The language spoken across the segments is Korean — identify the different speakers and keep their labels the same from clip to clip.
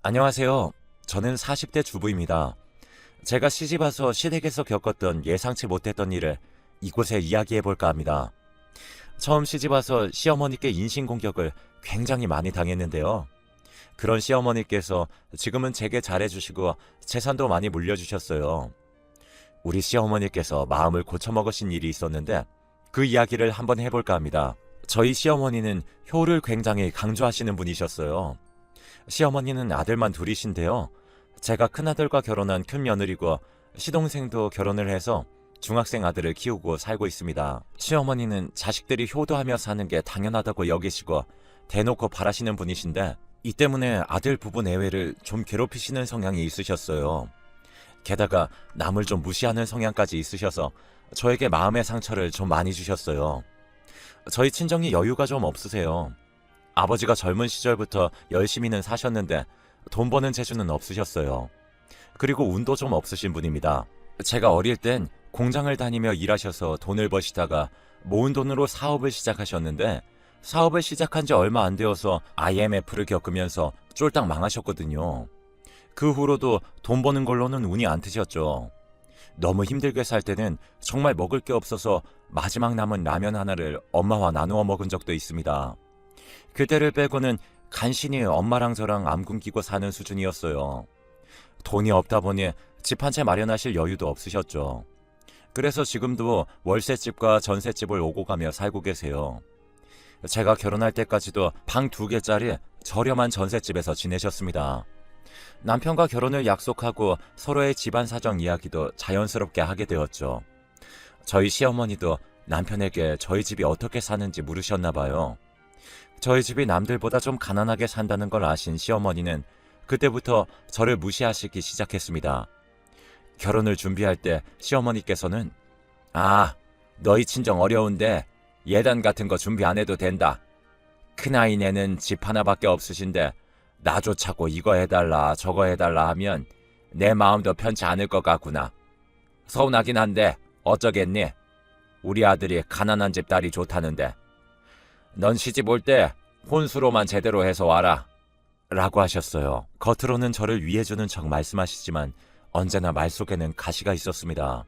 Speaker 1: 안녕하세요. 저는 40대 주부입니다. 제가 시집와서 시댁에서 겪었던 예상치 못했던 일을 이곳에 이야기해볼까 합니다. 처음 시집와서 시어머니께 인신공격을 굉장히 많이 당했는데요. 그런 시어머니께서 지금은 제게 잘해주시고 재산도 많이 물려주셨어요. 우리 시어머니께서 마음을 고쳐먹으신 일이 있었는데 그 이야기를 한번 해볼까 합니다. 저희 시어머니는 효를 굉장히 강조하시는 분이셨어요. 시어머니는 아들만 둘이신데요. 제가 큰아들과 결혼한 큰 며느리고 시동생도 결혼을 해서 중학생 아들을 키우고 살고 있습니다. 시어머니는 자식들이 효도하며 사는 게 당연하다고 여기시고 대놓고 바라시는 분이신데 이 때문에 아들 부부 내외를 좀 괴롭히시는 성향이 있으셨어요. 게다가 남을 좀 무시하는 성향까지 있으셔서 저에게 마음의 상처를 좀 많이 주셨어요. 저희 친정이 여유가 좀 없으세요. 아버지가 젊은 시절부터 열심히는 사셨는데 돈 버는 재주는 없으셨어요. 그리고 운도 좀 없으신 분입니다. 제가 어릴 땐 공장을 다니며 일하셔서 돈을 버시다가 모은 돈으로 사업을 시작하셨는데 사업을 시작한 지 얼마 안 되어서 IMF를 겪으면서 쫄딱 망하셨거든요. 그 후로도 돈 버는 걸로는 운이 안 트셨죠. 너무 힘들게 살 때는 정말 먹을 게 없어서 마지막 남은 라면 하나를 엄마와 나누어 먹은 적도 있습니다. 그때를 빼고는 간신히 엄마랑 저랑 안 굶기고 사는 수준이었어요. 돈이 없다 보니 집 한 채 마련하실 여유도 없으셨죠. 그래서 지금도 월세집과 전세집을 오고 가며 살고 계세요. 제가 결혼할 때까지도 방 2개짜리 저렴한 전세집에서 지내셨습니다. 남편과 결혼을 약속하고 서로의 집안 사정 이야기도 자연스럽게 하게 되었죠. 저희 시어머니도 남편에게 저희 집이 어떻게 사는지 물으셨나 봐요. 저희 집이 남들보다 좀 가난하게 산다는 걸 아신 시어머니는 그때부터 저를 무시하시기 시작했습니다. 결혼을 준비할 때 시어머니께서는 너희 친정 어려운데 예단 같은 거 준비 안 해도 된다. 큰아이네는 집 하나밖에 없으신데 나조차고 이거 해달라 저거 해달라 하면 내 마음도 편치 않을 것 같구나. 서운하긴 한데 어쩌겠니? 우리 아들이 가난한 집 딸이 좋다는데 넌 시집 올 때 혼수로만 제대로 해서 와라 라고 하셨어요. 겉으로는 저를 위해주는 척 말씀하시지만 언제나 말 속에는 가시가 있었습니다.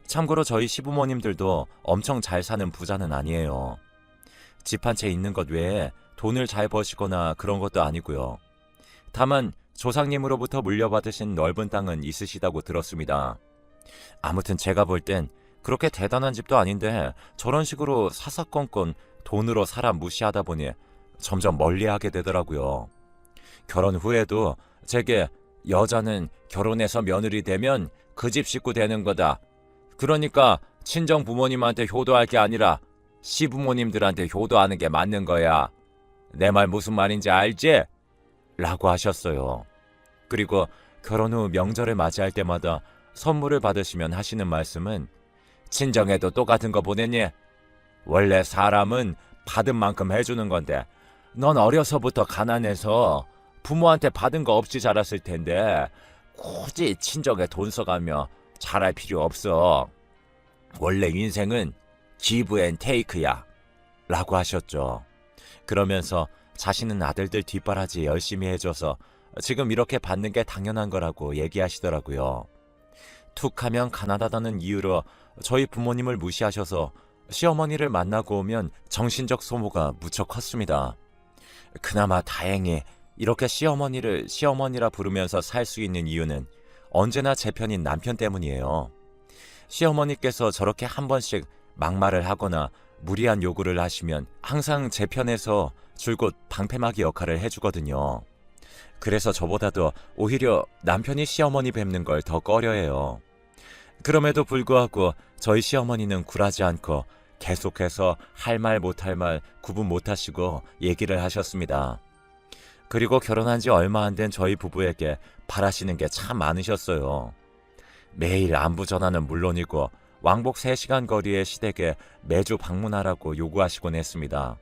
Speaker 1: 참고로 저희 시부모님들도 엄청 잘 사는 부자는 아니에요. 집 한 채 있는 것 외에 돈을 잘 버시거나 그런 것도 아니고요. 다만 조상님으로부터 물려받으신 넓은 땅은 있으시다고 들었습니다. 아무튼 제가 볼 땐 그렇게 대단한 집도 아닌데 저런 식으로 사사건건 돈으로 사람 무시하다 보니 점점 멀리하게 되더라고요. 결혼 후에도 제게 여자는 결혼해서 며느리 되면 그 집 식구 되는 거다. 그러니까 친정 부모님한테 효도할 게 아니라 시부모님들한테 효도하는 게 맞는 거야. 내 말 무슨 말인지 알지? 라고 하셨어요. 그리고 결혼 후 명절을 맞이할 때마다 선물을 받으시면 하시는 말씀은 친정에도 똑같은 거 보냈니? 원래 사람은 받은 만큼 해주는 건데 넌 어려서부터 가난해서 부모한테 받은 거 없이 자랐을 텐데 굳이 친정에 돈 써가며 잘할 필요 없어. 원래 인생은 기브 앤 테이크야 라고 하셨죠. 그러면서 자신은 아들들 뒷바라지 열심히 해줘서 지금 이렇게 받는 게 당연한 거라고 얘기하시더라고요. 툭하면 가난하다는 이유로 저희 부모님을 무시하셔서 시어머니를 만나고 오면 정신적 소모가 무척 컸습니다. 그나마 다행히 이렇게 시어머니를 시어머니라 부르면서 살 수 있는 이유는 언제나 제 편인 남편 때문이에요. 시어머니께서 저렇게 한 번씩 막말을 하거나 무리한 요구를 하시면 항상 제 편에서 줄곧 방패막이 역할을 해주거든요. 그래서 저보다도 오히려 남편이 시어머니 뵙는 걸 더 꺼려해요. 그럼에도 불구하고 저희 시어머니는 굴하지 않고 계속해서 할 말 못할 말 구분 못하시고 얘기를 하셨습니다. 그리고 결혼한 지 얼마 안 된 저희 부부에게 바라시는 게 참 많으셨어요. 매일 안부 전화는 물론이고 왕복 3시간 거리의 시댁에 매주 방문하라고 요구하시곤 했습니다.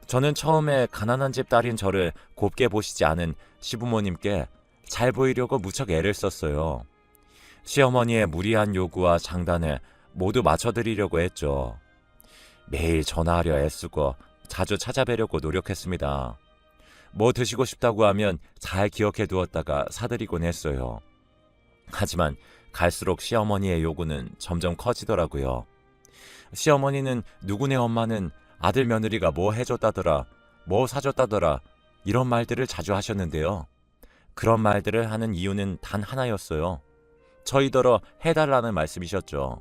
Speaker 1: 저는 처음에 가난한 집 딸인 저를 곱게 보시지 않은 시부모님께 잘 보이려고 무척 애를 썼어요. 시어머니의 무리한 요구와 장단에 모두 맞춰드리려고 했죠. 매일 전화하려 애쓰고 자주 찾아뵈려고 노력했습니다. 뭐 드시고 싶다고 하면 잘 기억해 두었다가 사드리곤 했어요. 하지만 갈수록 시어머니의 요구는 점점 커지더라고요. 시어머니는 누구네 엄마는 아들 며느리가 뭐 해줬다더라, 뭐 사줬다더라 이런 말들을 자주 하셨는데요. 그런 말들을 하는 이유는 단 하나였어요. 저희더러 해달라는 말씀이셨죠.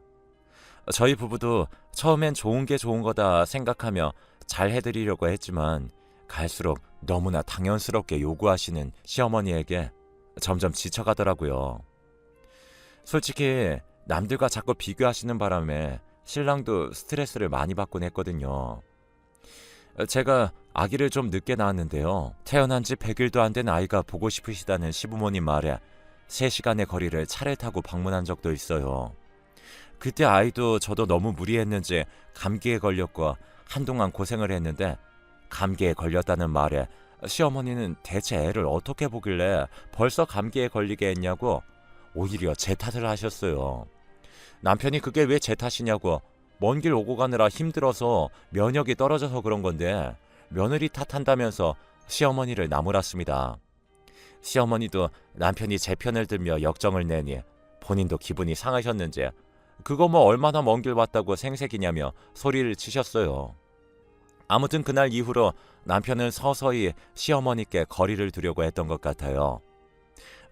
Speaker 1: 저희 부부도 처음엔 좋은 게 좋은 거다 생각하며 잘 해드리려고 했지만 갈수록 너무나 당연스럽게 요구하시는 시어머니에게 점점 지쳐가더라고요. 솔직히 남들과 자꾸 비교하시는 바람에 신랑도 스트레스를 많이 받곤 했거든요. 제가 아기를 좀 늦게 낳았는데요. 태어난 지 100일도 안 된 아이가 보고 싶으시다는 시부모님 말에 3시간의 거리를 차를 타고 방문한 적도 있어요. 그때 아이도 저도 너무 무리했는지 감기에 걸렸고 한동안 고생을 했는데 감기에 걸렸다는 말에 시어머니는 대체 애를 어떻게 보길래 벌써 감기에 걸리게 했냐고 오히려 제 탓을 하셨어요. 남편이 그게 왜 제 탓이냐고 먼 길 오고 가느라 힘들어서 면역이 떨어져서 그런 건데 며느리 탓한다면서 시어머니를 나무랐습니다. 시어머니도 남편이 제 편을 들며 역정을 내니 본인도 기분이 상하셨는지 그거 뭐 얼마나 먼 길 왔다고 생색이냐며 소리를 치셨어요. 아무튼 그날 이후로 남편은 서서히 시어머니께 거리를 두려고 했던 것 같아요.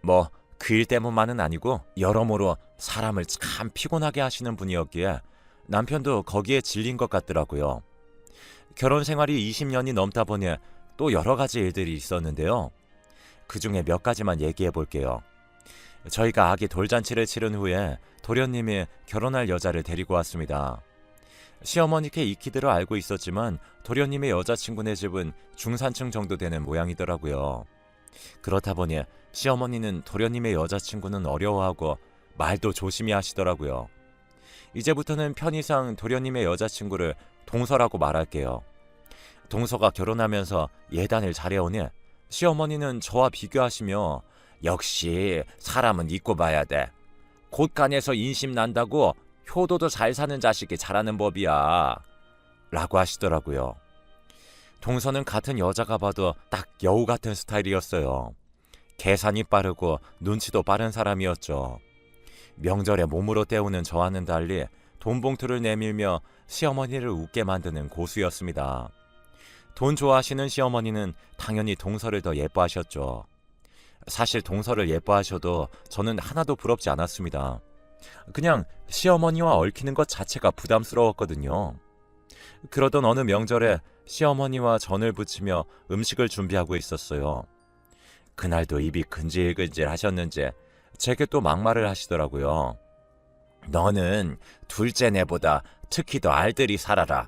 Speaker 1: 뭐 그 일 때문만은 아니고 여러모로 사람을 참 피곤하게 하시는 분이었기에 남편도 거기에 질린 것 같더라고요. 결혼 생활이 20년이 넘다 보니 또 여러 가지 일들이 있었는데요. 그 중에 몇 가지만 얘기해 볼게요. 저희가 아기 돌잔치를 치른 후에 도련님이 결혼할 여자를 데리고 왔습니다. 시어머니께 익히들어 알고 있었지만 도련님의 여자친구네 집은 중산층 정도 되는 모양이더라고요. 그렇다 보니 시어머니는 도련님의 여자친구는 어려워하고 말도 조심히 하시더라고요. 이제부터는 편의상 도련님의 여자친구를 동서라고 말할게요. 동서가 결혼하면서 예단을 잘해오니 시어머니는 저와 비교하시며 역시 사람은 잊고 봐야 돼. 곳간에서 인심 난다고 효도도 잘 사는 자식이 잘하는 법이야. 라고 하시더라고요. 동서는 같은 여자가 봐도 딱 여우 같은 스타일이었어요. 계산이 빠르고 눈치도 빠른 사람이었죠. 명절에 몸으로 때우는 저와는 달리 돈 봉투를 내밀며 시어머니를 웃게 만드는 고수였습니다. 돈 좋아하시는 시어머니는 당연히 동서를 더 예뻐하셨죠. 사실 동서를 예뻐하셔도 저는 하나도 부럽지 않았습니다. 그냥 시어머니와 얽히는 것 자체가 부담스러웠거든요. 그러던 어느 명절에 시어머니와 전을 부치며 음식을 준비하고 있었어요. 그날도 입이 근질근질 하셨는지 제게 또 막말을 하시더라고요. 너는 둘째 내보다 특히 더 알뜰히 살아라.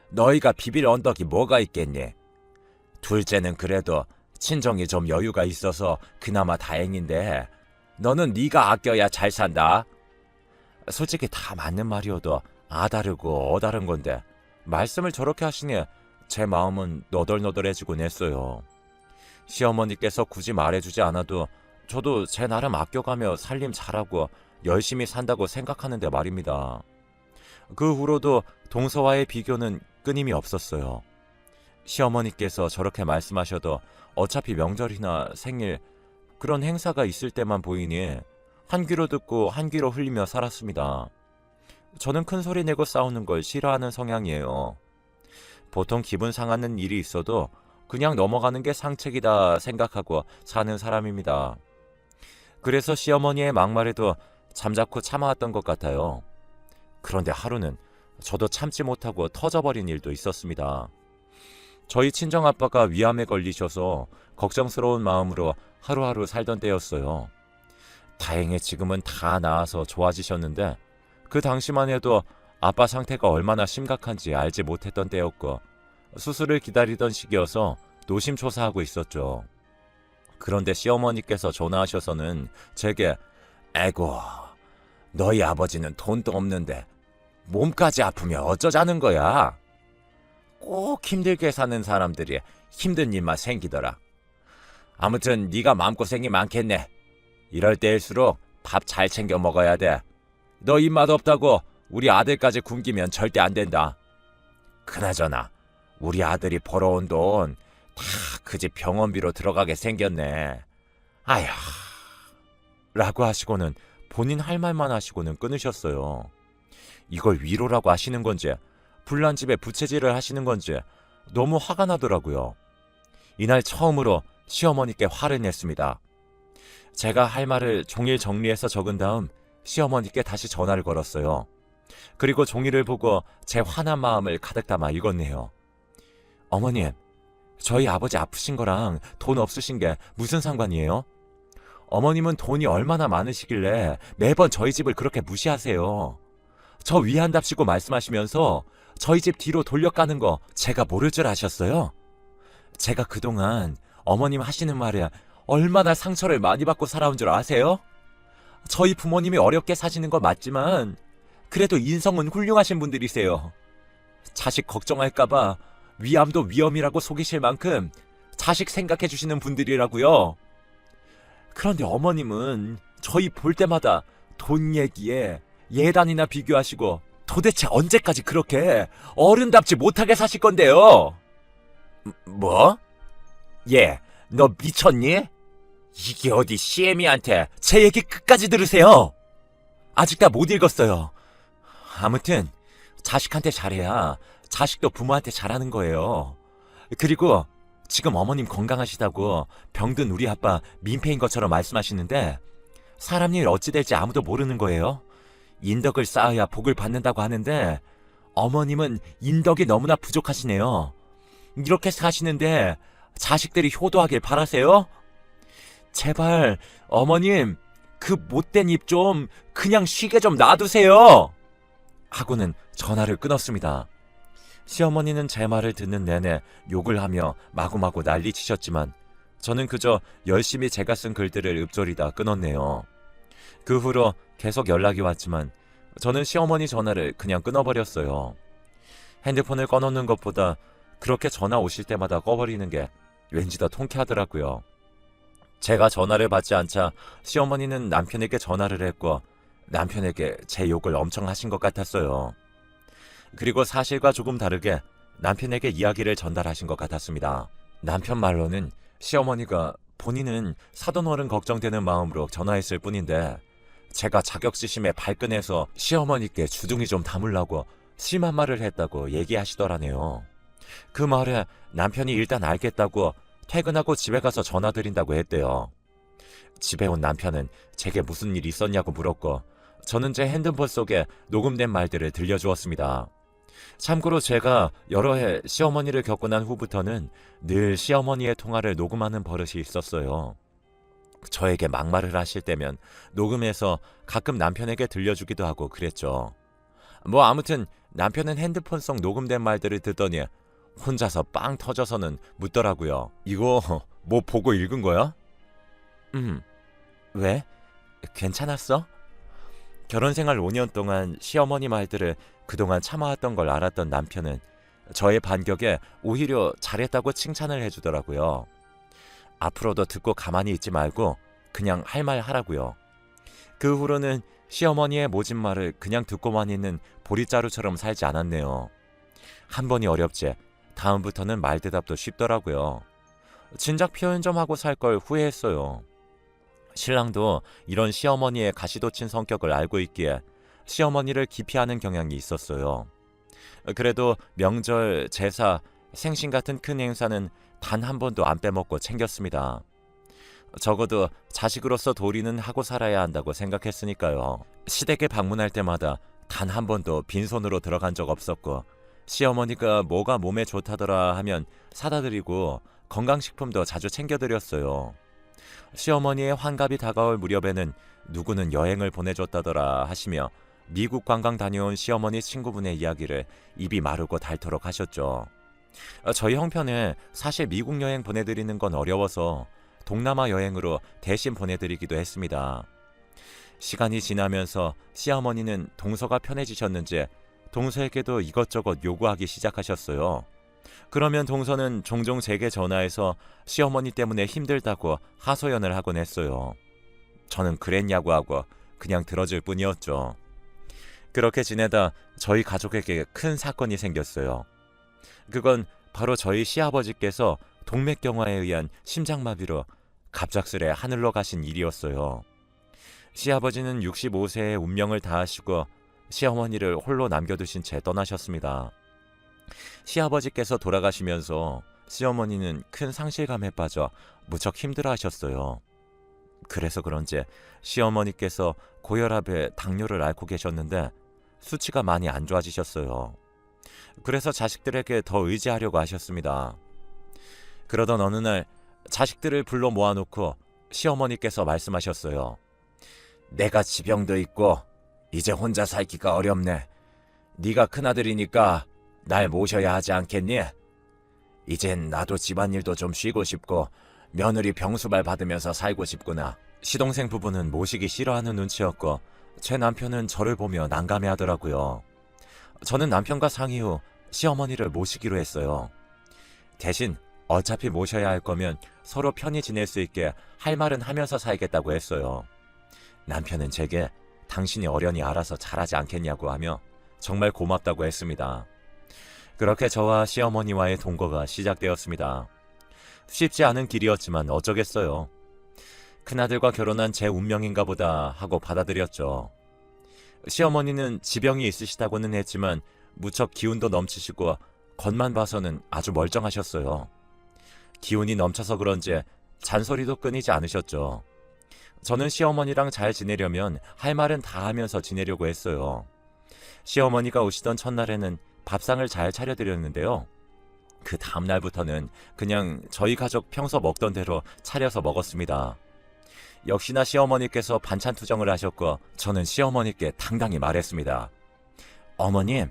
Speaker 1: 너희가 비빌 언덕이 뭐가 있겠니? 둘째는 그래도 친정이 좀 여유가 있어서 그나마 다행인데 너는 네가 아껴야 잘 산다. 솔직히 다 맞는 말이어도 아다르고 어다른 건데 말씀을 저렇게 하시니 제 마음은 너덜너덜해지곤 했어요. 시어머니께서 굳이 말해주지 않아도 저도 제 나름 아껴가며 살림 잘하고 열심히 산다고 생각하는데 말입니다. 그 후로도 동서와의 비교는 끊임이 없었어요. 시어머니께서 저렇게 말씀하셔도 어차피 명절이나 생일 그런 행사가 있을 때만 보이니 한 귀로 듣고 한 귀로 흘리며 살았습니다. 저는 큰 소리 내고 싸우는 걸 싫어하는 성향이에요. 보통 기분 상하는 일이 있어도 그냥 넘어가는 게 상책이다 생각하고 사는 사람입니다. 그래서 시어머니의 막말에도 잠자코 참아왔던 것 같아요. 그런데 하루는 저도 참지 못하고 터져버린 일도 있었습니다. 저희 친정아빠가 위암에 걸리셔서 걱정스러운 마음으로 하루하루 살던 때였어요. 다행히 지금은 다 나아서 좋아지셨는데 그 당시만 해도 아빠 상태가 얼마나 심각한지 알지 못했던 때였고 수술을 기다리던 시기여서 노심초사하고 있었죠. 그런데 시어머니께서 전화하셔서는 제게 에고 너희 아버지는 돈도 없는데 몸까지 아프면 어쩌자는 거야. 꼭 힘들게 사는 사람들이 힘든 일만 생기더라. 아무튼 네가 마음고생이 많겠네. 이럴 때일수록 밥 잘 챙겨 먹어야 돼. 너 입맛 없다고 우리 아들까지 굶기면 절대 안 된다. 그나저나 우리 아들이 벌어온 돈 그 집 병원비로 들어가게 생겼네. 아휴. 라고 하시고는 본인 할 말만 하시고는 끊으셨어요. 이걸 위로라고 하시는 건지 불난 집에 부채질을 하시는 건지 너무 화가 나더라고요. 이날 처음으로 시어머니께 화를 냈습니다. 제가 할 말을 종일 정리해서 적은 다음 시어머니께 다시 전화를 걸었어요. 그리고 종이를 보고 제 화난 마음을 가득 담아 읽었네요. 어머님, 저희 아버지 아프신 거랑 돈 없으신 게 무슨 상관이에요? 어머님은 돈이 얼마나 많으시길래 매번 저희 집을 그렇게 무시하세요. 저 위한답시고 말씀하시면서 저희 집 뒤로 돌려가는 거 제가 모를 줄 아셨어요? 제가 그동안 어머님 하시는 말에 얼마나 상처를 많이 받고 살아온 줄 아세요? 저희 부모님이 어렵게 사시는 건 맞지만 그래도 인성은 훌륭하신 분들이세요. 자식 걱정할까봐 위암도 위험이라고 속이실 만큼 자식 생각해 주시는 분들이라고요. 그런데 어머님은 저희 볼 때마다 돈 얘기에 예단이나 비교하시고 도대체 언제까지 그렇게 어른답지 못하게 사실 건데요? 뭐? 얘, 너 미쳤니? 이게 어디 CM이한테 제 얘기 끝까지 들으세요. 아직 다 못 읽었어요. 아무튼 자식한테 잘해야 자식도 부모한테 잘하는 거예요. 그리고 지금 어머님 건강하시다고 병든 우리 아빠 민폐인 것처럼 말씀하시는데 사람 일 어찌 될지 아무도 모르는 거예요. 인덕을 쌓아야 복을 받는다고 하는데 어머님은 인덕이 너무나 부족하시네요. 이렇게 사시는데 자식들이 효도하길 바라세요? 제발 어머님 그 못된 입 좀 그냥 쉬게 좀 놔두세요. 하고는 전화를 끊었습니다. 시어머니는 제 말을 듣는 내내 욕을 하며 마구마구 난리치셨지만 저는 그저 열심히 제가 쓴 글들을 읊조리다 끊었네요. 그 후로 계속 연락이 왔지만 저는 시어머니 전화를 그냥 끊어버렸어요. 핸드폰을 꺼놓는 것보다 그렇게 전화 오실 때마다 꺼버리는 게 왠지 더 통쾌하더라고요. 제가 전화를 받지 않자 시어머니는 남편에게 전화를 했고 남편에게 제 욕을 엄청 하신 것 같았어요. 그리고 사실과 조금 다르게 남편에게 이야기를 전달하신 것 같았습니다. 남편 말로는 시어머니가 본인은 사돈어른 걱정되는 마음으로 전화했을 뿐인데 제가 자격지심에 발끈해서 시어머니께 주둥이 좀 담으려고 심한 말을 했다고 얘기하시더라네요. 그 말에 남편이 일단 알겠다고 퇴근하고 집에 가서 전화드린다고 했대요. 집에 온 남편은 제게 무슨 일 있었냐고 물었고 저는 제 핸드폰 속에 녹음된 말들을 들려주었습니다. 참고로 제가 여러 해 시어머니를 겪고 난 후부터는 늘 시어머니의 통화를 녹음하는 버릇이 있었어요. 저에게 막말을 하실 때면 녹음해서 가끔 남편에게 들려주기도 하고 그랬죠. 뭐 아무튼 남편은 핸드폰 속 녹음된 말들을 듣더니 혼자서 빵 터져서는 묻더라고요. 이거 뭐 보고 읽은 거야? 왜? 괜찮았어? 결혼생활 5년 동안 시어머니 말들을 그동안 참아왔던 걸 알았던 남편은 저의 반격에 오히려 잘했다고 칭찬을 해주더라고요. 앞으로도 듣고 가만히 있지 말고 그냥 할 말 하라고요. 그 후로는 시어머니의 모진 말을 그냥 듣고만 있는 보릿자루처럼 살지 않았네요. 한 번이 어렵지 다음부터는 말대답도 쉽더라고요. 진작 표현 좀 하고 살 걸 후회했어요. 신랑도 이런 시어머니의 가시돋친 성격을 알고 있기에 시어머니를 기피하는 경향이 있었어요. 그래도 명절, 제사, 생신 같은 큰 행사는 단 한 번도 안 빼먹고 챙겼습니다. 적어도 자식으로서 도리는 하고 살아야 한다고 생각했으니까요. 시댁에 방문할 때마다 단 한 번도 빈손으로 들어간 적 없었고 시어머니가 뭐가 몸에 좋다더라 하면 사다 드리고 건강식품도 자주 챙겨드렸어요. 시어머니의 환갑이 다가올 무렵에는 누구는 여행을 보내줬다더라 하시며 미국 관광 다녀온 시어머니 친구분의 이야기를 입이 마르고 닳도록 하셨죠. 저희 형편에 사실 미국 여행 보내드리는 건 어려워서 동남아 여행으로 대신 보내드리기도 했습니다. 시간이 지나면서 시어머니는 동서가 편해지셨는지 동서에게도 이것저것 요구하기 시작하셨어요. 그러면 동서는 종종 제게 전화해서 시어머니 때문에 힘들다고 하소연을 하곤 했어요. 저는 그랬냐고 하고 그냥 들어줄 뿐이었죠. 그렇게 지내다 저희 가족에게 큰 사건이 생겼어요. 그건 바로 저희 시아버지께서 동맥경화에 의한 심장마비로 갑작스레 하늘로 가신 일이었어요. 시아버지는 65세의 운명을 다하시고 시어머니를 홀로 남겨두신 채 떠나셨습니다. 시아버지께서 돌아가시면서 시어머니는 큰 상실감에 빠져 무척 힘들어하셨어요. 그래서 그런지 시어머니께서 고혈압에 당뇨를 앓고 계셨는데 수치가 많이 안 좋아지셨어요. 그래서 자식들에게 더 의지하려고 하셨습니다. 그러던 어느 날 자식들을 불러 모아놓고 시어머니께서 말씀하셨어요. 내가 지병도 있고 이제 혼자 살기가 어렵네. 네가 큰아들이니까 날 모셔야 하지 않겠니? 이젠 나도 집안일도 좀 쉬고 싶고 며느리 병수발 받으면서 살고 싶구나. 시동생 부부는 모시기 싫어하는 눈치였고 제 남편은 저를 보며 난감해하더라고요. 저는 남편과 상의 후 시어머니를 모시기로 했어요. 대신 어차피 모셔야 할 거면 서로 편히 지낼 수 있게 할 말은 하면서 살겠다고 했어요. 남편은 제게 당신이 어련히 알아서 잘하지 않겠냐고 하며 정말 고맙다고 했습니다. 그렇게 저와 시어머니와의 동거가 시작되었습니다. 쉽지 않은 길이었지만 어쩌겠어요. 큰아들과 결혼한 제 운명인가 보다 하고 받아들였죠. 시어머니는 지병이 있으시다고는 했지만 무척 기운도 넘치시고 겉만 봐서는 아주 멀쩡하셨어요. 기운이 넘쳐서 그런지 잔소리도 끊이지 않으셨죠. 저는 시어머니랑 잘 지내려면 할 말은 다 하면서 지내려고 했어요. 시어머니가 오시던 첫날에는 밥상을 잘 차려드렸는데요. 그 다음날부터는 그냥 저희 가족 평소 먹던 대로 차려서 먹었습니다. 역시나 시어머니께서 반찬 투정을 하셨고 저는 시어머니께 당당히 말했습니다. 어머님,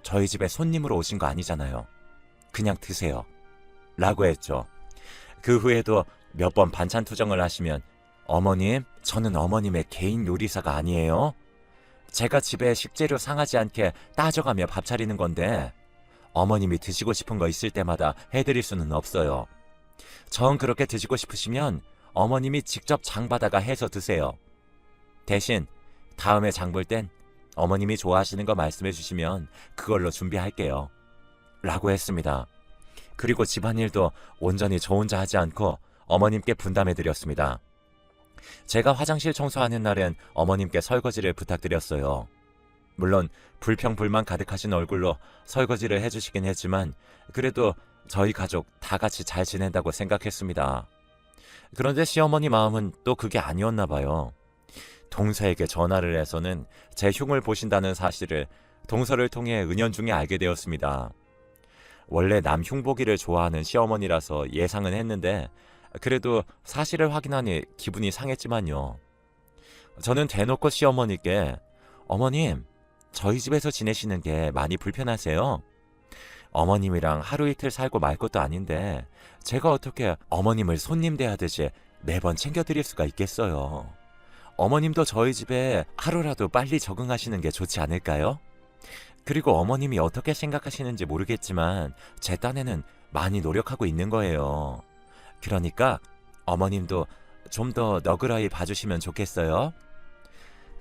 Speaker 1: 저희 집에 손님으로 오신 거 아니잖아요. 그냥 드세요. 라고 했죠. 그 후에도 몇 번 반찬 투정을 하시면 어머님, 저는 어머님의 개인 요리사가 아니에요. 제가 집에 식재료 상하지 않게 따져가며 밥 차리는 건데 어머님이 드시고 싶은 거 있을 때마다 해드릴 수는 없어요. 전 그렇게 드시고 싶으시면 어머님이 직접 장 받아가 해서 드세요. 대신 다음에 장 볼 땐 어머님이 좋아하시는 거 말씀해 주시면 그걸로 준비할게요. 라고 했습니다. 그리고 집안일도 온전히 저 혼자 하지 않고 어머님께 분담해 드렸습니다. 제가 화장실 청소하는 날엔 어머님께 설거지를 부탁드렸어요. 물론 불평불만 가득하신 얼굴로 설거지를 해주시긴 했지만 그래도 저희 가족 다 같이 잘 지낸다고 생각했습니다. 그런데 시어머니 마음은 또 그게 아니었나 봐요. 동서에게 전화를 해서는 제 흉을 보신다는 사실을 동서를 통해 은연중에 알게 되었습니다. 원래 남 흉보기를 좋아하는 시어머니라서 예상은 했는데 그래도 사실을 확인하니 기분이 상했지만요. 저는 대놓고 시어머니께 어머님, 저희 집에서 지내시는 게 많이 불편하세요? 어머님이랑 하루 이틀 살고 말 것도 아닌데 제가 어떻게 어머님을 손님 대하듯이 매번 챙겨드릴 수가 있겠어요. 어머님도 저희 집에 하루라도 빨리 적응하시는 게 좋지 않을까요? 그리고 어머님이 어떻게 생각하시는지 모르겠지만 제 딴에는 많이 노력하고 있는 거예요. 그러니까 어머님도 좀 더 너그러이 봐주시면 좋겠어요.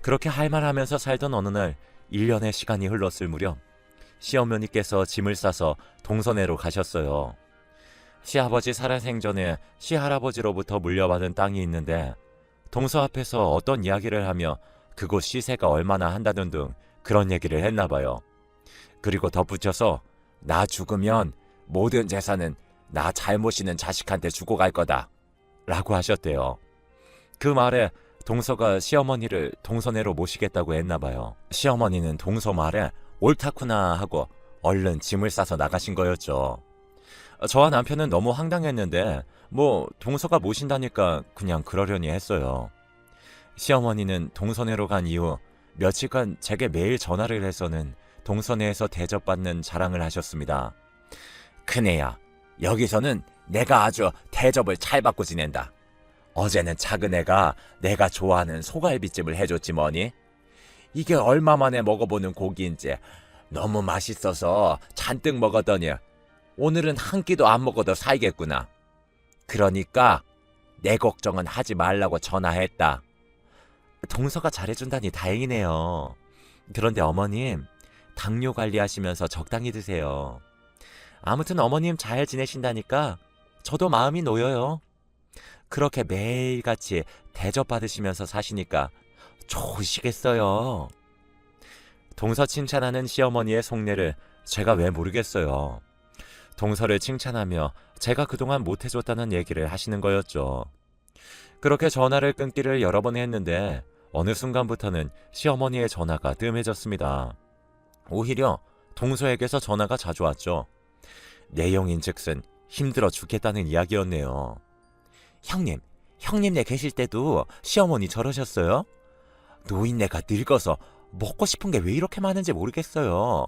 Speaker 1: 그렇게 할 말하면서 살던 어느 날 1년의 시간이 흘렀을 무렵 시어머니께서 짐을 싸서 동서내로 가셨어요. 시아버지 살아생전에 시할아버지로부터 물려받은 땅이 있는데 동서 앞에서 어떤 이야기를 하며 그곳 시세가 얼마나 한다는 등 그런 얘기를 했나 봐요. 그리고 덧붙여서 나 죽으면 모든 재산은 나 잘 모시는 자식한테 주고 갈 거다 라고 하셨대요. 그 말에 동서가 시어머니를 동서내로 모시겠다고 했나 봐요. 시어머니는 동서 말에 옳다구나 하고 얼른 짐을 싸서 나가신 거였죠. 저와 남편은 너무 황당했는데 동서가 모신다니까 그냥 그러려니 했어요. 시어머니는 동서내로 간 이후 며칠간 제게 매일 전화를 해서는 동서내에서 대접받는 자랑을 하셨습니다. 큰애야, 여기서는 내가 아주 대접을 잘 받고 지낸다. 어제는 작은 애가 내가 좋아하는 소갈비찜을 해줬지 뭐니? 이게 얼마 만에 먹어보는 고기인지 너무 맛있어서 잔뜩 먹었더니 오늘은 한 끼도 안 먹어도 살겠구나. 그러니까 내 걱정은 하지 말라고 전화했다. 동서가 잘해준다니 다행이네요. 그런데 어머님, 당뇨 관리하시면서 적당히 드세요. 아무튼 어머님 잘 지내신다니까 저도 마음이 놓여요. 그렇게 매일같이 대접받으시면서 사시니까 좋으시겠어요. 동서 칭찬하는 시어머니의 속내를 제가 왜 모르겠어요. 동서를 칭찬하며 제가 그동안 못해줬다는 얘기를 하시는 거였죠. 그렇게 전화를 끊기를 여러 번 했는데 어느 순간부터는 시어머니의 전화가 뜸해졌습니다. 오히려 동서에게서 전화가 자주 왔죠. 내용인즉슨 힘들어 죽겠다는 이야기였네요. 형님네 계실 때도 시어머니 저러셨어요? 노인네가 늙어서 먹고 싶은 게 왜 이렇게 많은지 모르겠어요.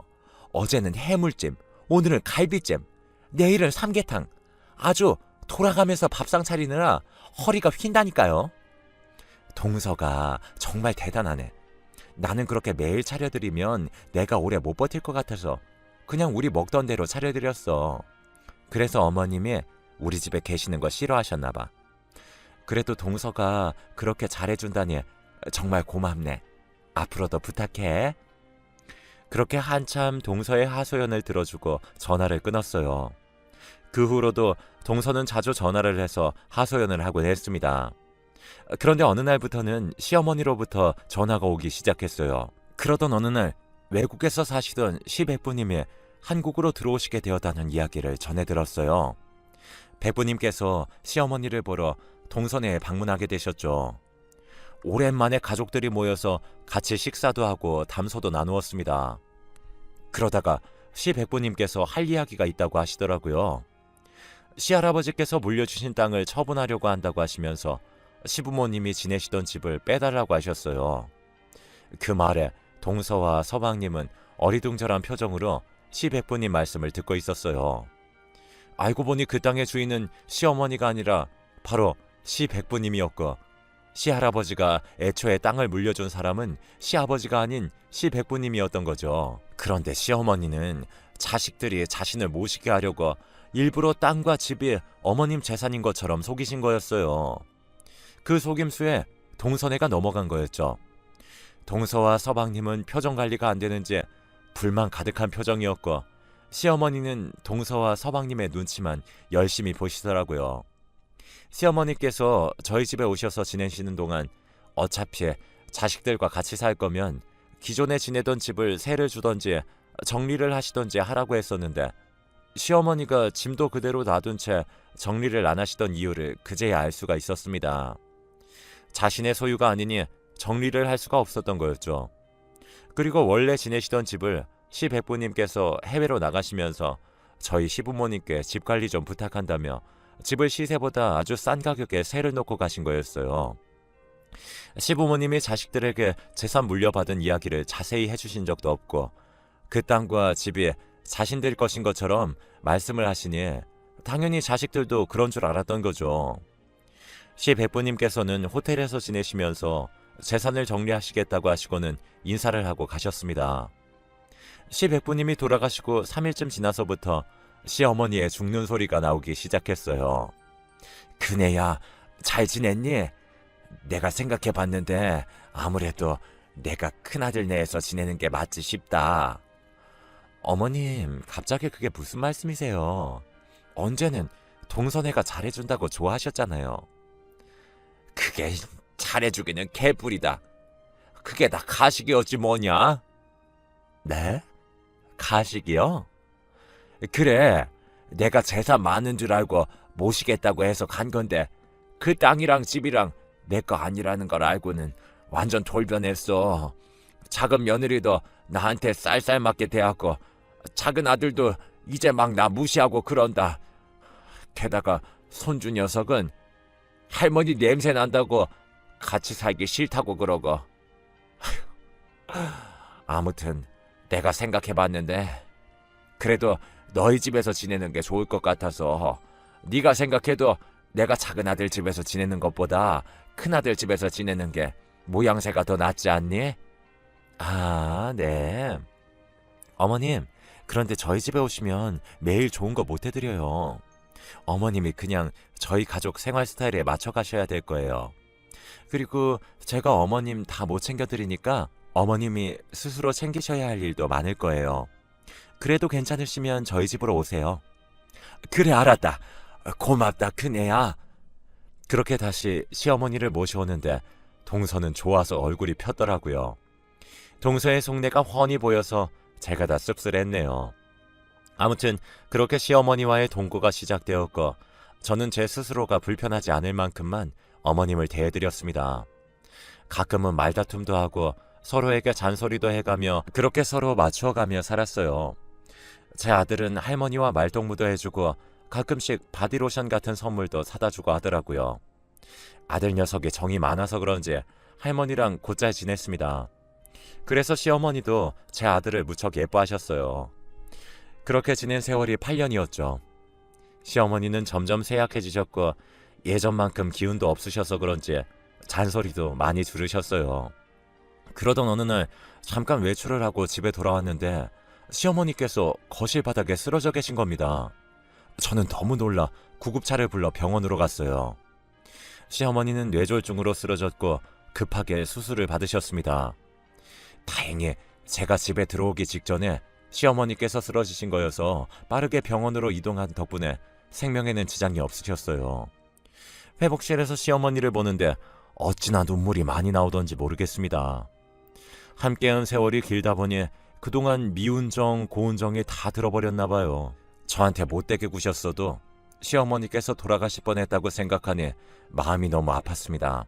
Speaker 1: 어제는 해물찜, 오늘은 갈비찜, 내일은 삼계탕. 아주 돌아가면서 밥상 차리느라 허리가 휜다니까요. 동서가 정말 대단하네. 나는 그렇게 매일 차려드리면 내가 오래 못 버틸 것 같아서 그냥 우리 먹던 대로 차려드렸어. 그래서 어머님이 우리 집에 계시는 거 싫어하셨나 봐. 그래도 동서가 그렇게 잘해준다니 정말 고맙네. 앞으로도 부탁해. 그렇게 한참 동서의 하소연을 들어주고 전화를 끊었어요. 그 후로도 동서는 자주 전화를 해서 하소연을 하곤 했습니다. 그런데 어느 날부터는 시어머니로부터 전화가 오기 시작했어요. 그러던 어느 날 외국에서 사시던 시백부님이 한국으로 들어오시게 되었다는 이야기를 전해 들었어요. 백부님께서 시어머니를 보러 동서내에 방문하게 되셨죠. 오랜만에 가족들이 모여서 같이 식사도 하고 담소도 나누었습니다. 그러다가 시백부님께서 할 이야기가 있다고 하시더라고요. 시할아버지께서 물려주신 땅을 처분하려고 한다고 하시면서 시부모님이 지내시던 집을 빼달라고 하셨어요. 그 말에 동서와 서방님은 어리둥절한 표정으로 시백부님 말씀을 듣고 있었어요. 알고 보니 그 땅의 주인은 시어머니가 아니라 바로 시백부님이었고, 시할아버지가 애초에 땅을 물려준 사람은 시아버지가 아닌 시백부님이었던 거죠. 그런데 시어머니는 자식들이 자신을 모시게 하려고 일부러 땅과 집이 어머님 재산인 것처럼 속이신 거였어요. 그 속임수에 동서네가 넘어간 거였죠. 동서와 서방님은 표정 관리가 안 되는지 불만 가득한 표정이었고, 시어머니는 동서와 서방님의 눈치만 열심히 보시더라고요. 시어머니께서 저희 집에 오셔서 지내시는 동안 어차피 자식들과 같이 살 거면 기존에 지내던 집을 세를 주던지 정리를 하시던지 하라고 했었는데, 시어머니가 짐도 그대로 놔둔 채 정리를 안 하시던 이유를 그제야 알 수가 있었습니다. 자신의 소유가 아니니 정리를 할 수가 없었던 거였죠. 그리고 원래 지내시던 집을 시백부님께서 해외로 나가시면서 저희 시부모님께 집 관리 좀 부탁한다며 집을 시세보다 아주 싼 가격에 세를 놓고 가신 거였어요. 시부모님이 자식들에게 재산 물려받은 이야기를 자세히 해주신 적도 없고, 그 땅과 집이 자신들 것인 것처럼 말씀을 하시니 당연히 자식들도 그런 줄 알았던 거죠. 시백부님께서는 호텔에서 지내시면서 재산을 정리하시겠다고 하시고는 인사를 하고 가셨습니다. 시백부님이 돌아가시고 3일쯤 지나서부터 시어머니의 죽는 소리가 나오기 시작했어요. 그네야 잘 지냈니? 내가 생각해봤는데 아무래도 내가 큰아들 내에서 지내는 게 맞지 싶다. 어머님, 갑자기 그게 무슨 말씀이세요? 언제는 동서네가 잘해준다고 좋아하셨잖아요. 그게 잘해주기는 개뿔이다. 그게 다 가식이었지 뭐냐? 네? 가식이요? 그래, 내가 재산 많은 줄 알고 모시겠다고 해서 간 건데 그 땅이랑 집이랑 내 거 아니라는 걸 알고는 완전 돌변했어. 작은 며느리도 나한테 쌀쌀맞게 대하고 작은 아들도 이제 막 나 무시하고 그런다. 게다가 손주 녀석은 할머니 냄새 난다고 같이 살기 싫다고 그러고. 아무튼 내가 생각해봤는데 그래도 너희 집에서 지내는 게 좋을 것 같아서, 네가 생각해도 내가 작은 아들 집에서 지내는 것보다 큰 아들 집에서 지내는 게 모양새가 더 낫지 않니? 아, 네. 어머님, 그런데 저희 집에 오시면 매일 좋은 거 못 해드려요. 어머님이 그냥 저희 가족 생활 스타일에 맞춰 가셔야 될 거예요. 그리고 제가 어머님 다 못 챙겨드리니까 어머님이 스스로 챙기셔야 할 일도 많을 거예요. 그래도 괜찮으시면 저희 집으로 오세요. 그래, 알았다. 고맙다 큰애야. 그렇게 다시 시어머니를 모셔오는데 동서는 좋아서 얼굴이 폈더라고요. 동서의 속내가 훤히 보여서 제가 다 씁쓸했네요. 아무튼 그렇게 시어머니와의 동거가 시작되었고 저는 제 스스로가 불편하지 않을 만큼만 어머님을 대해드렸습니다. 가끔은 말다툼도 하고 서로에게 잔소리도 해가며 그렇게 서로 맞추어가며 살았어요. 제 아들은 할머니와 말동무도 해주고 가끔씩 바디로션 같은 선물도 사다주고 하더라고요. 아들 녀석이 정이 많아서 그런지 할머니랑 곧잘 지냈습니다. 그래서 시어머니도 제 아들을 무척 예뻐하셨어요. 그렇게 지낸 세월이 8년이었죠. 시어머니는 점점 쇠약해지셨고 예전만큼 기운도 없으셔서 그런지 잔소리도 많이 줄으셨어요. 그러던 어느 날 잠깐 외출을 하고 집에 돌아왔는데 시어머니께서 거실 바닥에 쓰러져 계신 겁니다. 저는 너무 놀라 구급차를 불러 병원으로 갔어요. 시어머니는 뇌졸중으로 쓰러졌고 급하게 수술을 받으셨습니다. 다행히 제가 집에 들어오기 직전에 시어머니께서 쓰러지신 거여서 빠르게 병원으로 이동한 덕분에 생명에는 지장이 없으셨어요. 회복실에서 시어머니를 보는데 어찌나 눈물이 많이 나오던지 모르겠습니다. 함께한 세월이 길다 보니 그동안 미운 정, 고운 정이 다 들어버렸나 봐요. 저한테 못되게 구셨어도 시어머니께서 돌아가실 뻔했다고 생각하니 마음이 너무 아팠습니다.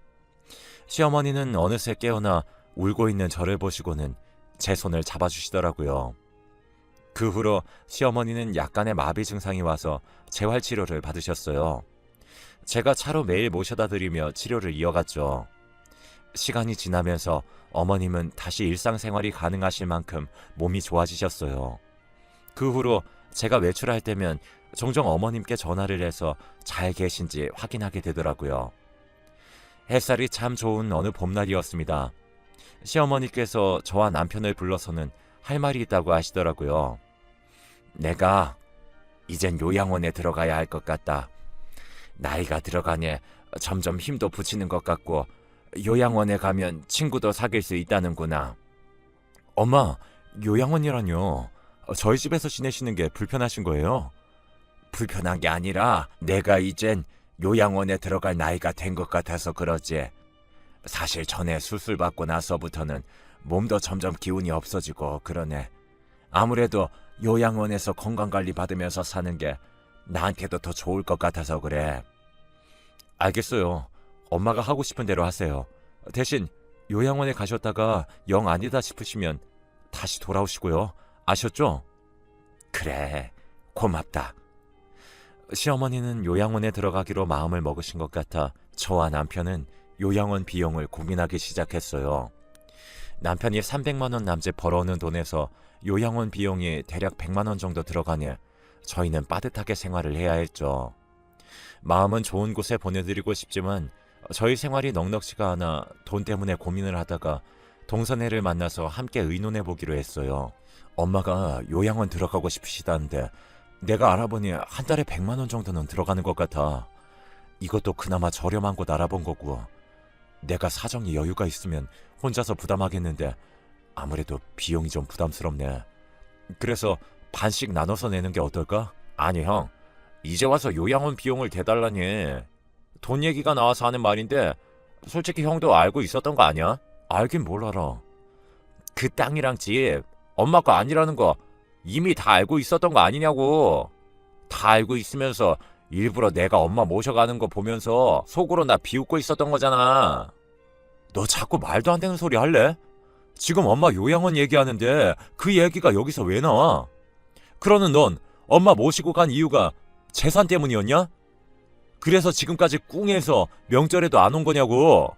Speaker 1: 시어머니는 어느새 깨어나 울고 있는 저를 보시고는 제 손을 잡아주시더라고요. 그 후로 시어머니는 약간의 마비 증상이 와서 재활치료를 받으셨어요. 제가 차로 매일 모셔다 드리며 치료를 이어갔죠. 시간이 지나면서 어머님은 다시 일상생활이 가능하실 만큼 몸이 좋아지셨어요. 그 후로 제가 외출할 때면 종종 어머님께 전화를 해서 잘 계신지 확인하게 되더라고요. 햇살이 참 좋은 어느 봄날이었습니다. 시어머니께서 저와 남편을 불러서는 할 말이 있다고 하시더라고요. 내가 이젠 요양원에 들어가야 할 것 같다. 나이가 들어가니 점점 힘도 붙이는 것 같고 요양원에 가면 친구도 사귈 수 있다는구나. 엄마, 요양원이라뇨? 저희 집에서 지내시는 게 불편하신 거예요? 불편한 게 아니라 내가 이젠 요양원에 들어갈 나이가 된 것 같아서 그러지. 사실 전에 수술 받고 나서부터는 몸도 점점 기운이 없어지고 그러네. 아무래도 요양원에서 건강관리 받으면서 사는 게 나한테도 더 좋을 것 같아서 그래. 알겠어요. 엄마가 하고 싶은 대로 하세요. 대신 요양원에 가셨다가 영 아니다 싶으시면 다시 돌아오시고요. 아셨죠? 그래, 고맙다. 시어머니는 요양원에 들어가기로 마음을 먹으신 것 같아 저와 남편은 요양원 비용을 고민하기 시작했어요. 남편이 300만 원 남짓 벌어오는 돈에서 요양원 비용이 대략 100만 원 정도 들어가니 저희는 빠듯하게 생활을 해야 했죠. 마음은 좋은 곳에 보내드리고 싶지만 저희 생활이 넉넉지가 않아 돈 때문에 고민을 하다가 동선애를 만나서 함께 의논해 보기로 했어요. 엄마가 요양원 들어가고 싶으시다는데 내가 알아보니 한 달에 100만 원 정도는 들어가는 것 같아. 이것도 그나마 저렴한 곳 알아본 거고 내가 사정이 여유가 있으면 혼자서 부담하겠는데 아무래도 비용이 좀 부담스럽네. 그래서 반씩 나눠서 내는 게 어떨까? 아니 형, 이제 와서 요양원 비용을 대달라니. 돈 얘기가 나와서 하는 말인데 솔직히 형도 알고 있었던 거 아니야? 알긴 뭘 알아. 그 땅이랑 집 엄마 거 아니라는 거 이미 다 알고 있었던 거 아니냐고. 다 알고 있으면서 일부러 내가 엄마 모셔가는 거 보면서 속으로 나 비웃고 있었던 거잖아. 너 자꾸 말도 안 되는 소리 할래? 지금 엄마 요양원 얘기하는데 그 얘기가 여기서 왜 나와? 그러는 넌 엄마 모시고 간 이유가 재산 때문이었냐? 그래서 지금까지 꿍해서 명절에도 안 온 거냐고.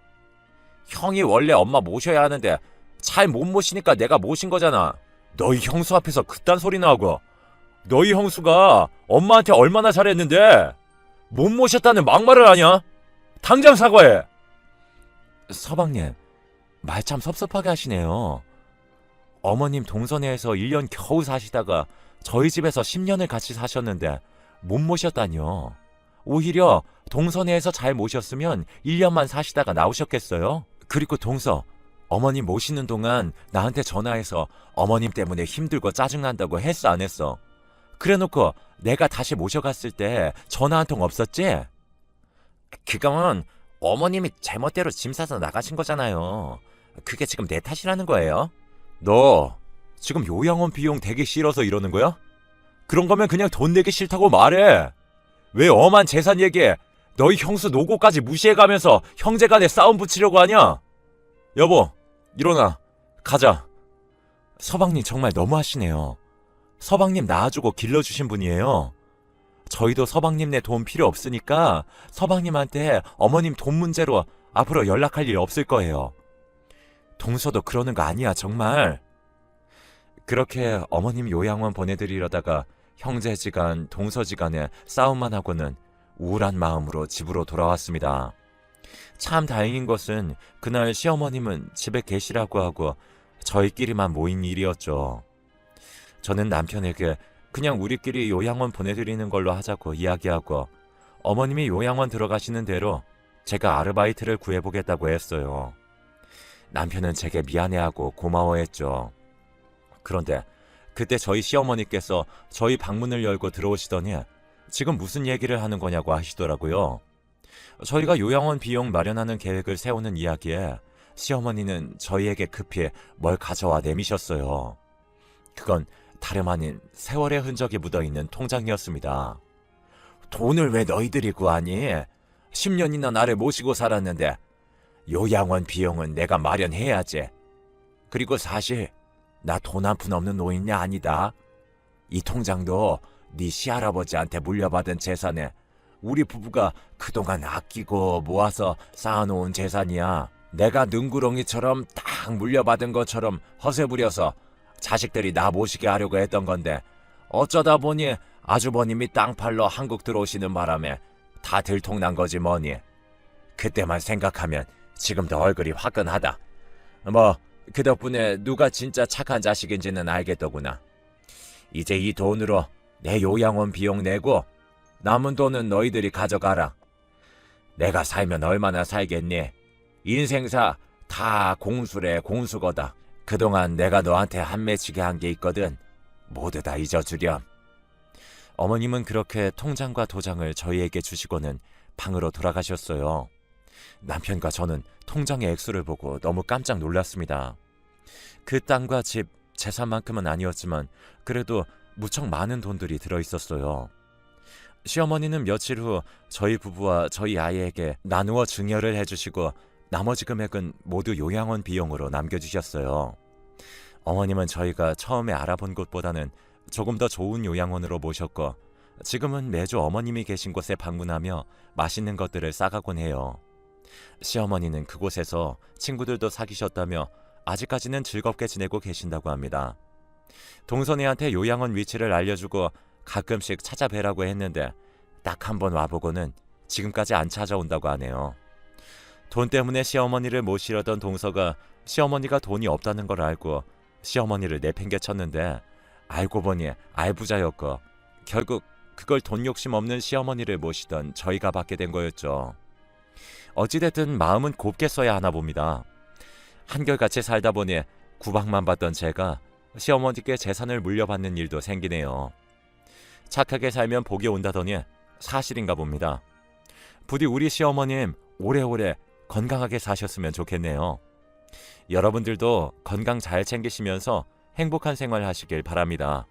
Speaker 1: 형이 원래 엄마 모셔야 하는데 잘 못 모시니까 내가 모신 거잖아. 너희 형수 앞에서 그딴 소리나 하고. 너희 형수가 엄마한테 얼마나 잘했는데 못 모셨다는 막말을 하냐? 당장 사과해. 서방님, 말 참 섭섭하게 하시네요. 어머님 동선회에서 1년 겨우 사시다가 저희 집에서 10년을 같이 사셨는데 못 모셨다뇨. 오히려 동선회에서 잘 모셨으면 1년만 사시다가 나오셨겠어요? 그리고 동서, 어머님 모시는 동안 나한테 전화해서 어머님 때문에 힘들고 짜증난다고 했어 안 했어? 그래놓고 내가 다시 모셔갔을 때 전화 한 통 없었지? 그건 어머님이 제멋대로 짐 싸서 나가신 거잖아요. 그게 지금 내 탓이라는 거예요? 너 지금 요양원 비용 되기 싫어서 이러는 거야? 그런 거면 그냥 돈 내기 싫다고 말해. 왜 엄한 재산 얘기에 너희 형수 노고까지 무시해가면서 형제간에 싸움 붙이려고 하냐? 여보, 일어나. 가자. 서방님 정말 너무하시네요. 서방님 낳아주고 길러주신 분이에요. 저희도 서방님네 돈 필요 없으니까 서방님한테 어머님 돈 문제로 앞으로 연락할 일 없을 거예요. 동서도 그러는 거 아니야, 정말. 그렇게 어머님 요양원 보내드리려다가 형제지간, 동서지간에 싸움만 하고는 우울한 마음으로 집으로 돌아왔습니다. 참 다행인 것은 그날 시어머님은 집에 계시라고 하고 저희끼리만 모인 일이었죠. 저는 남편에게 그냥 우리끼리 요양원 보내드리는 걸로 하자고 이야기하고 어머님이 요양원 들어가시는 대로 제가 아르바이트를 구해보겠다고 했어요. 남편은 제게 미안해하고 고마워했죠. 그런데 그때 저희 시어머니께서 저희 방문을 열고 들어오시더니 지금 무슨 얘기를 하는 거냐고 하시더라고요. 저희가 요양원 비용 마련하는 계획을 세우는 이야기에 시어머니는 저희에게 급히 뭘 가져와 내미셨어요. 그건 다름 아닌 세월의 흔적이 묻어있는 통장이었습니다. 돈을 왜 너희들이 구하니? 10년이나 나를 모시고 살았는데 요양원 비용은 내가 마련해야지. 그리고 사실 나 돈 한 푼 없는 노인이 아니다. 이 통장도 네 시할아버지한테 물려받은 재산에 우리 부부가 그동안 아끼고 모아서 쌓아놓은 재산이야. 내가 능구렁이처럼 딱 물려받은 것처럼 허세 부려서 자식들이 나 모시게 하려고 했던 건데 어쩌다 보니 아주버님이 땅 팔러 한국 들어오시는 바람에 다 들통난 거지 뭐니. 그때만 생각하면 지금도 얼굴이 화끈하다. 뭐 그 덕분에 누가 진짜 착한 자식인지는 알겠더구나. 이제 이 돈으로 내 요양원 비용 내고 남은 돈은 너희들이 가져가라. 내가 살면 얼마나 살겠니? 인생사 다 공수래 공수거다. 그동안 내가 너한테 한 맺히게 한 게 있거든. 모두 다 잊어주렴. 어머님은 그렇게 통장과 도장을 저희에게 주시고는 방으로 돌아가셨어요. 남편과 저는 통장의 액수를 보고 너무 깜짝 놀랐습니다. 그 땅과 집, 재산만큼은 아니었지만 그래도 무척 많은 돈들이 들어있었어요. 시어머니는 며칠 후 저희 부부와 저희 아이에게 나누어 증여를 해주시고 나머지 금액은 모두 요양원 비용으로 남겨주셨어요. 어머님은 저희가 처음에 알아본 곳보다는 조금 더 좋은 요양원으로 모셨고 지금은 매주 어머님이 계신 곳에 방문하며 맛있는 것들을 싸가곤 해요. 시어머니는 그곳에서 친구들도 사귀셨다며 아직까지는 즐겁게 지내고 계신다고 합니다. 동선이한테 요양원 위치를 알려주고 가끔씩 찾아뵈라고 했는데 딱 한 번 와보고는 지금까지 안 찾아온다고 하네요. 돈 때문에 시어머니를 모시려던 동서가 시어머니가 돈이 없다는 걸 알고 시어머니를 내팽개쳤는데 알고 보니 알부자였고 결국 그걸 돈 욕심 없는 시어머니를 모시던 저희가 받게 된 거였죠. 어찌됐든 마음은 곱게 써야 하나 봅니다. 한결같이 살다 보니 구박만 받던 제가 시어머니께 재산을 물려받는 일도 생기네요. 착하게 살면 복이 온다더니 사실인가 봅니다. 부디 우리 시어머님 오래오래 건강하게 사셨으면 좋겠네요. 여러분들도 건강 잘 챙기시면서 행복한 생활 하시길 바랍니다.